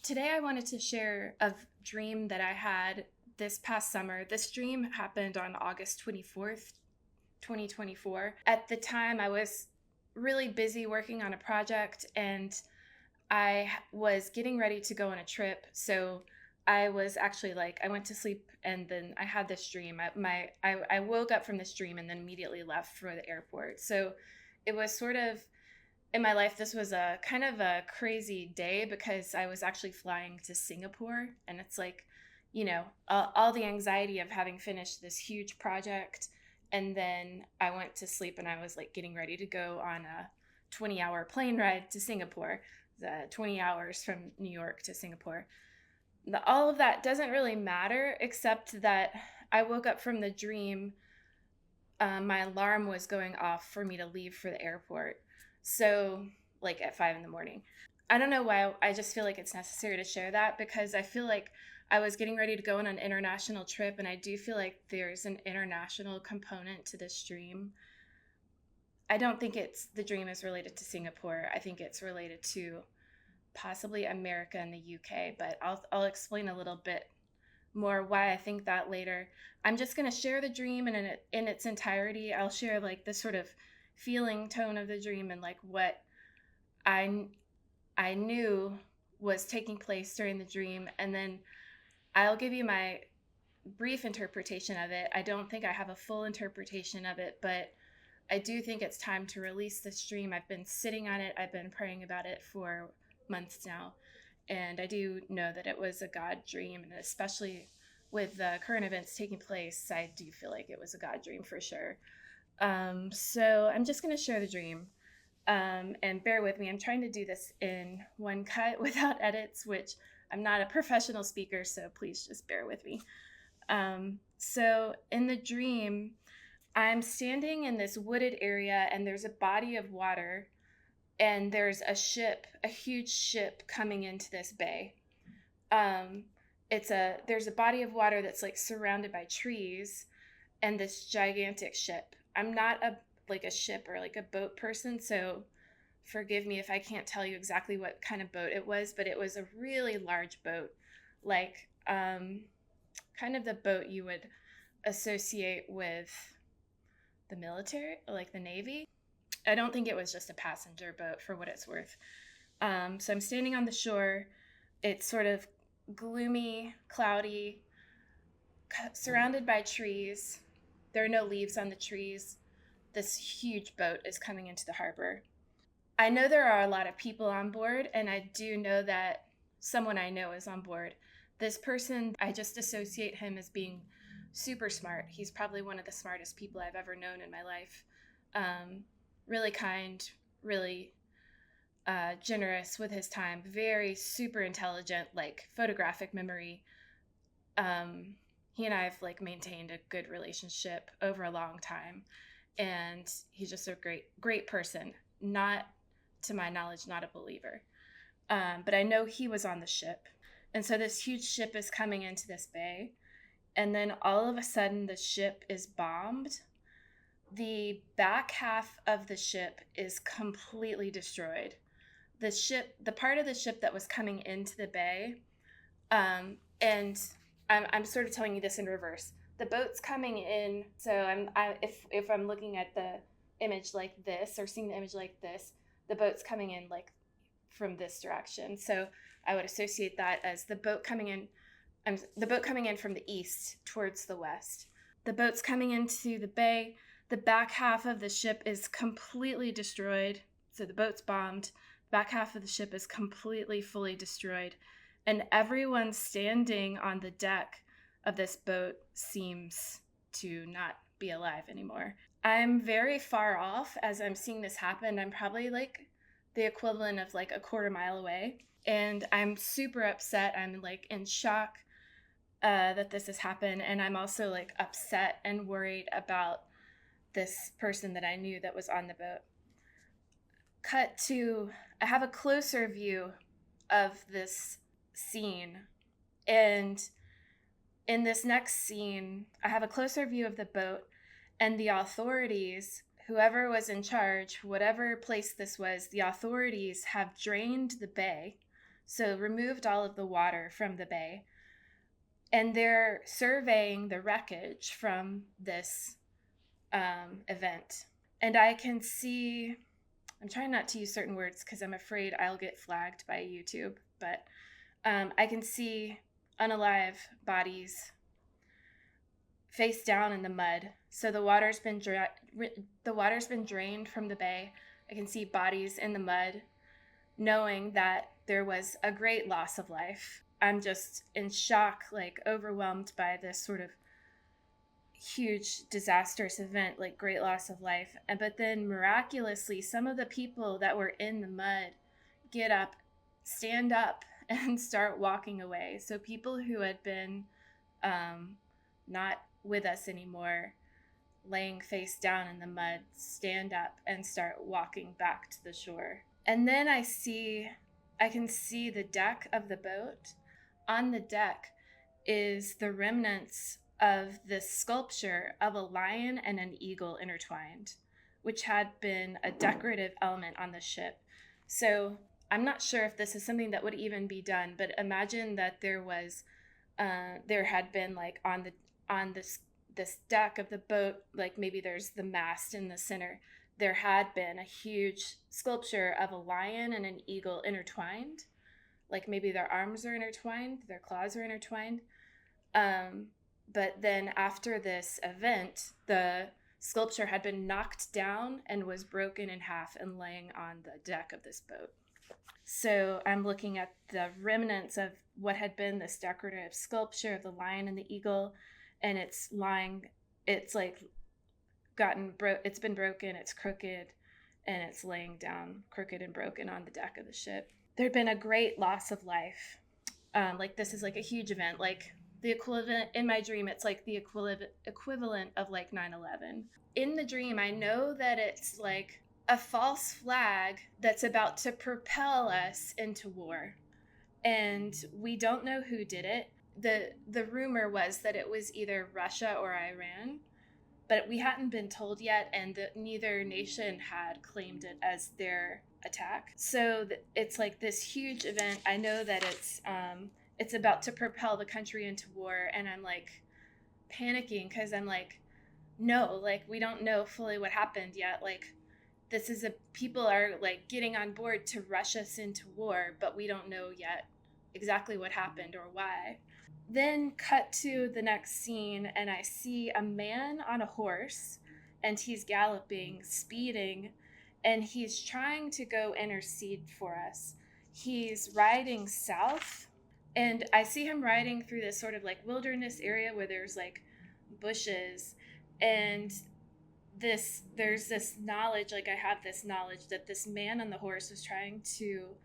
Today, I wanted to share a dream that I had this past summer. This dream happened on August 24th, 2024. At the time, I was really busy working on a project and I was getting ready to go on a trip. So I was actually I went to sleep and then I had this dream. I woke up from this dream and then immediately left for the airport. So it was sort of in my life, this was a kind of a crazy day because I was actually flying to Singapore. And it's all the anxiety of having finished this huge project. And then I went to sleep and I was like getting ready to go on a 20-hour plane ride to Singapore, the 20 hours from New York to Singapore. All of that doesn't really matter, except that I woke up from the dream. My alarm was going off for me to leave for the airport. So, like at 5 in the morning. I don't know why. I just feel like it's necessary to share that because I feel like I was getting ready to go on an international trip, and I do feel like there's an international component to this dream. I don't think the dream is related to Singapore. I think it's related to possibly America and the UK, but I'll explain a little bit more why I think that later. I'm just going to share the dream and in its entirety. I'll share like the sort of feeling tone of the dream and like what I I knew was taking place during the dream, and then I'll give you my brief interpretation of it. I don't think I have a full interpretation of it, but I do think it's time to release this dream. I've been sitting on it. I've been praying about it for months now. And I do know that it was a God dream, and especially with the current events taking place, I do feel like it was a God dream for sure. So I'm just going to share the dream. And bear with me. I'm trying to do this in one cut without edits, which I'm not a professional speaker, so please just bear with me. So in the dream, I'm standing in this wooded area, and there's a body of water, and there's a huge ship coming into this bay. There's a body of water that's like surrounded by trees, and this gigantic ship. I'm not a ship or like a boat person, so forgive me if I can't tell you exactly what kind of boat it was, but it was a really large boat, like kind of the boat you would associate with the military, like the Navy. I don't think it was just a passenger boat for what it's worth. So I'm standing on the shore. It's sort of gloomy, cloudy, surrounded by trees. There are no leaves on the trees. This huge boat is coming into the harbor. I know there are a lot of people on board, and I do know that someone I know is on board. This person, I just associate him as being super smart. He's probably one of the smartest people I've ever known in my life. Really kind, really generous with his time, very super intelligent, like photographic memory. He and I have like maintained a good relationship over a long time, and he's just a great person. Not, to my knowledge, not a believer, but I know he was on the ship, and so this huge ship is coming into this bay, and then all of a sudden the ship is bombed. The back half of the ship is completely destroyed. The part of the ship that was coming into the bay, and I'm sort of telling you this in reverse. The boat's coming in, so if I'm looking at the image like this or seeing the image like this, the boat's coming in like from this direction. So I would associate that as the boat coming in. The boat coming in from the east towards the west. The boat's coming into the bay. The back half of the ship is completely destroyed. So the boat's bombed. The back half of the ship is completely, fully destroyed. And everyone standing on the deck of this boat seems to not be alive anymore. I'm very far off as I'm seeing this happen. I'm probably like the equivalent of like a quarter mile away. And I'm super upset. I'm like in shock that this has happened. And I'm also like upset and worried about this person that I knew that was on the boat. I have a closer view of this scene. And in this next scene, I have a closer view of the boat, and the authorities, whoever was in charge, whatever place this was, the authorities have drained the bay. So removed all of the water from the bay. And they're surveying the wreckage from this event. And I can see, I'm trying not to use certain words because I'm afraid I'll get flagged by YouTube, but I can see unalive bodies face down in the mud. So the water's been drained from the bay. I can see bodies in the mud, knowing that there was a great loss of life. I'm just in shock, like overwhelmed by this sort of huge disastrous event, like great loss of life. But then miraculously, some of the people that were in the mud get up, stand up, and start walking away. So people who had been not with us anymore, laying face down in the mud, stand up and start walking back to the shore. And then I can see the deck of the boat. On the deck is the remnants of this sculpture of a lion and an eagle intertwined, which had been a decorative element on the ship. So I'm not sure if this is something that would even be done, but imagine that there had been like on this deck of the boat, like maybe there's the mast in the center. There had been a huge sculpture of a lion and an eagle intertwined, like maybe their arms are intertwined, their claws are intertwined. But then after this event, the sculpture had been knocked down and was broken in half and laying on the deck of this boat. So I'm looking at the remnants of what had been this decorative sculpture of the lion and the eagle, and it's like it's been broken, it's crooked, and it's laying down crooked and broken on the deck of the ship. There'd been a great loss of life. Like this is like a huge event, like the equivalent in my dream, it's like the equivalent of like 9/11. In the dream, I know that it's like a false flag that's about to propel us into war. And we don't know who did it. The rumor was that it was either Russia or Iran, but we hadn't been told yet, and neither nation had claimed it as their attack. So it's like this huge event. I know that it's about to propel the country into war, and I'm like panicking because I'm like, no, like we don't know fully what happened yet. Like people are like getting on board to rush us into war, but we don't know yet exactly what happened or why. Then cut to the next scene, and I see a man on a horse, and he's galloping, speeding, and he's trying to go intercede for us. He's riding south, and I see him riding through this sort of like wilderness area where there's like bushes, and there's this knowledge, like I have this knowledge that this man on the horse was trying to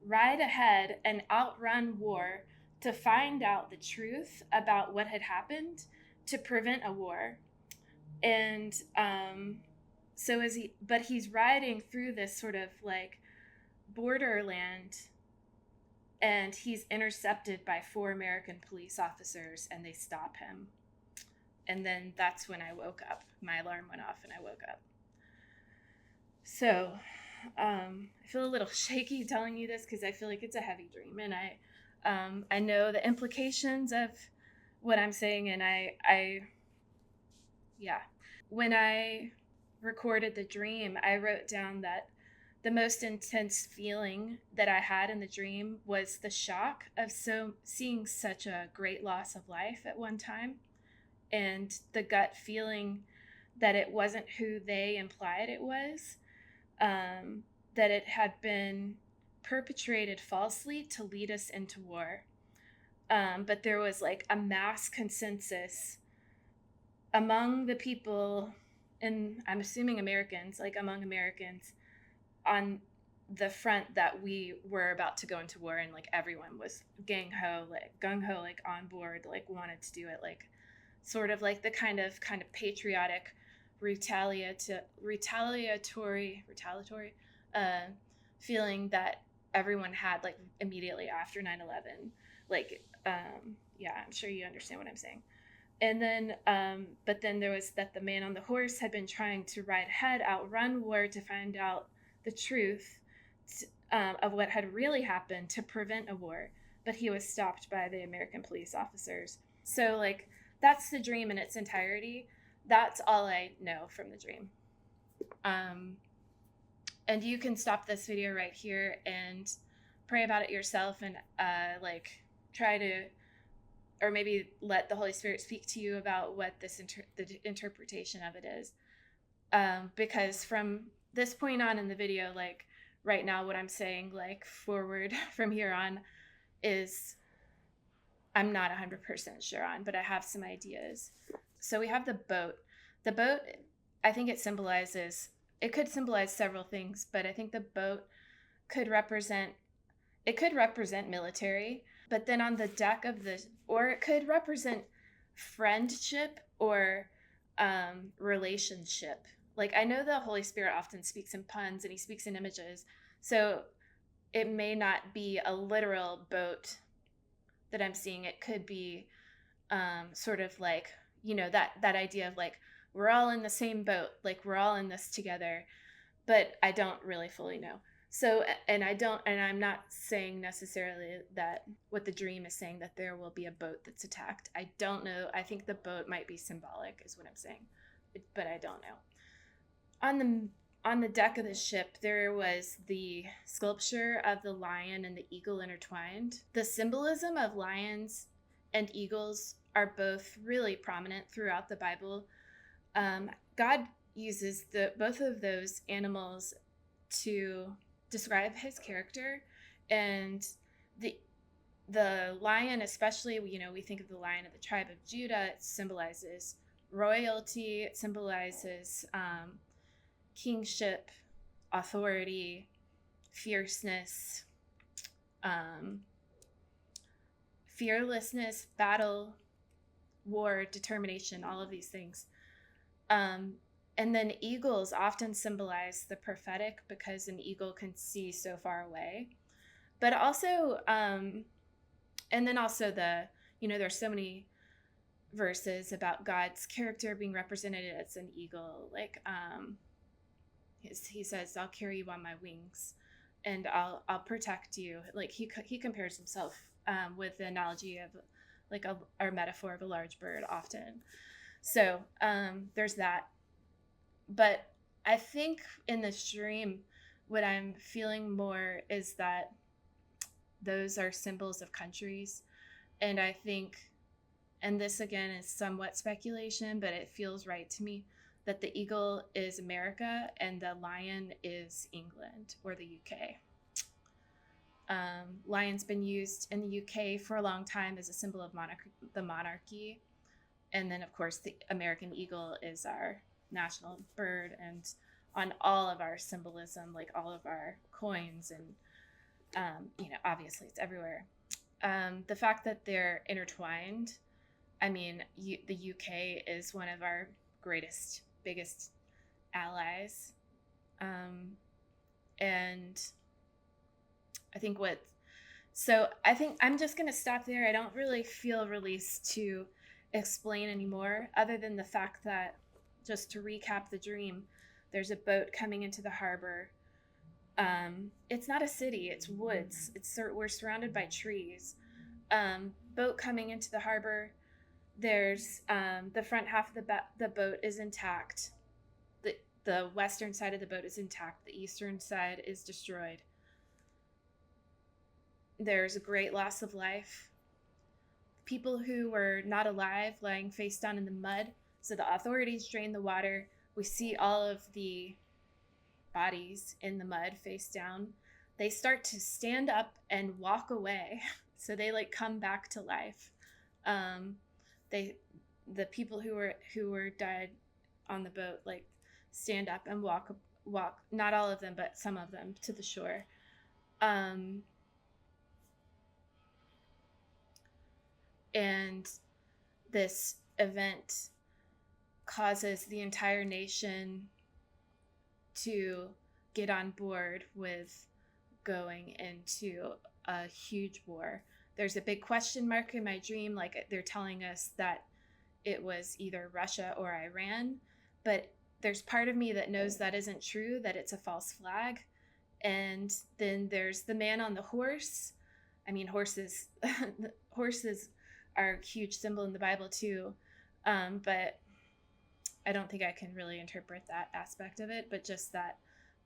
ride ahead and outrun war to find out the truth about what had happened to prevent a war. And so but he's riding through this sort of like borderland, and he's intercepted by 4 American police officers, and they stop him. And then that's when I woke up. My alarm went off and I woke up. So I feel a little shaky telling you this because I feel like it's a heavy dream, and I know the implications of what I'm saying, and yeah. When I recorded the dream, I wrote down that the most intense feeling that I had in the dream was the shock of seeing such a great loss of life at one time, and the gut feeling that it wasn't who they implied it was, that it had been perpetrated falsely to lead us into war. But there was like a mass consensus among the people, and I'm assuming Americans, like among Americans, on the front that we were about to go into war, and like everyone was gung ho, like on board, like wanted to do it, like sort of like the kind of patriotic retaliatory feeling that everyone had like immediately after 9/11. Like yeah, I'm sure you understand what I'm saying. And then but then there was that the man on the horse had been trying to ride ahead, outrun war to find out the truth, of what had really happened to prevent a war, but he was stopped by the American police officers. So, like, that's the dream in its entirety. That's all I know from the dream. And you can stop this video right here and pray about it yourself, and like try to, or maybe let the Holy Spirit speak to you about what the interpretation of it is. Because from this point on in the video, like right now, what I'm saying, like forward from here on, is I'm not 100% sure on, but I have some ideas. So we have the boat. The boat, I think it could symbolize several things, but I think the boat could represent military, but then on the deck of or it could represent friendship or relationship. Like, I know the Holy Spirit often speaks in puns and he speaks in images, so it may not be a literal boat that I'm seeing. It could be sort of like, that idea of like, we're all in the same boat, like we're all in this together, but I don't really fully know. So, and I'm not saying necessarily that what the dream is saying, that there will be a boat that's attacked. I don't know. I think the boat might be symbolic, is what I'm saying, but I don't know. On the deck of the ship, there was the sculpture of the lion and the eagle intertwined. The symbolism of lions and eagles are both really prominent throughout the Bible. God uses both of those animals to describe his character, and the lion, especially, we think of the lion of the tribe of Judah. It symbolizes royalty. It symbolizes kingship, authority, fierceness, fearlessness, battle, war, determination, all of these things. And then eagles often symbolize the prophetic, because an eagle can see so far away. But also, and then also there's so many verses about God's character being represented as an eagle. Like, he says, "I'll carry you on my wings, and I'll protect you." Like, he compares himself with the analogy of like our metaphor of a large bird often. So there's that. But I think in this dream, what I'm feeling more is that those are symbols of countries. And I think, and this again is somewhat speculation, but it feels right to me, that the eagle is America and the lion is England or the UK. Lion's been used in the UK for a long time as a symbol of the monarchy. And then, of course, the American eagle is our national bird, and on all of our symbolism, like all of our coins, and obviously it's everywhere. The fact that they're intertwined, I mean, the UK is one of our biggest allies, and I think I'm just going to stop there. I don't really feel released to explain anymore, other than the fact that, just to recap the dream, there's a boat coming into the harbor. It's not a city, it's woods. We're surrounded by trees. Boat coming into the harbor. There's the front half of the boat is intact. The western side of the boat is intact. The eastern side is destroyed. There's a great loss of life. People who were not alive lying face down in the mud. So the authorities drain the water. We see all of the bodies in the mud face down. They start to stand up and walk away. So they like come back to life. The people who were died on the boat like stand up and walk, not all of them, but some of them, to the shore. And this event causes the entire nation to get on board with going into a huge war. There's a big question mark in my dream, like they're telling us that it was either Russia or Iran, but there's part of me that knows that isn't true, that it's a false flag. And then there's the man on the horse. I mean, horses, horses are a huge symbol in the Bible too. But I don't think I can really interpret that aspect of it, but just that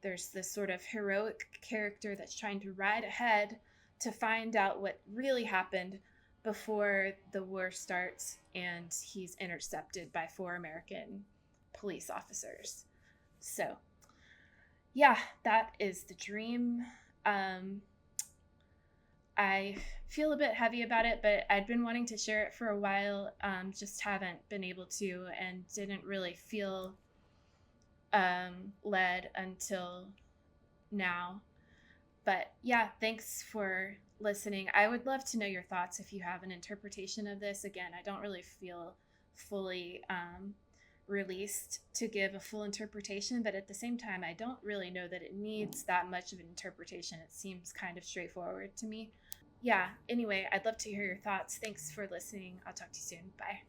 there's this sort of heroic character that's trying to ride ahead to find out what really happened before the war starts, and he's intercepted by 4 American police officers. So, yeah, that is the dream. Um, I feel a bit heavy about it, but I'd been wanting to share it for a while, just haven't been able to, and didn't really feel led until now. But yeah, thanks for listening. I would love to know your thoughts if you have an interpretation of this. Again, I don't really feel fully released to give a full interpretation, but at the same time, I don't really know that it needs that much of an interpretation. It seems kind of straightforward to me. Yeah, anyway, I'd love to hear your thoughts. Thanks for listening. I'll talk to you soon. Bye.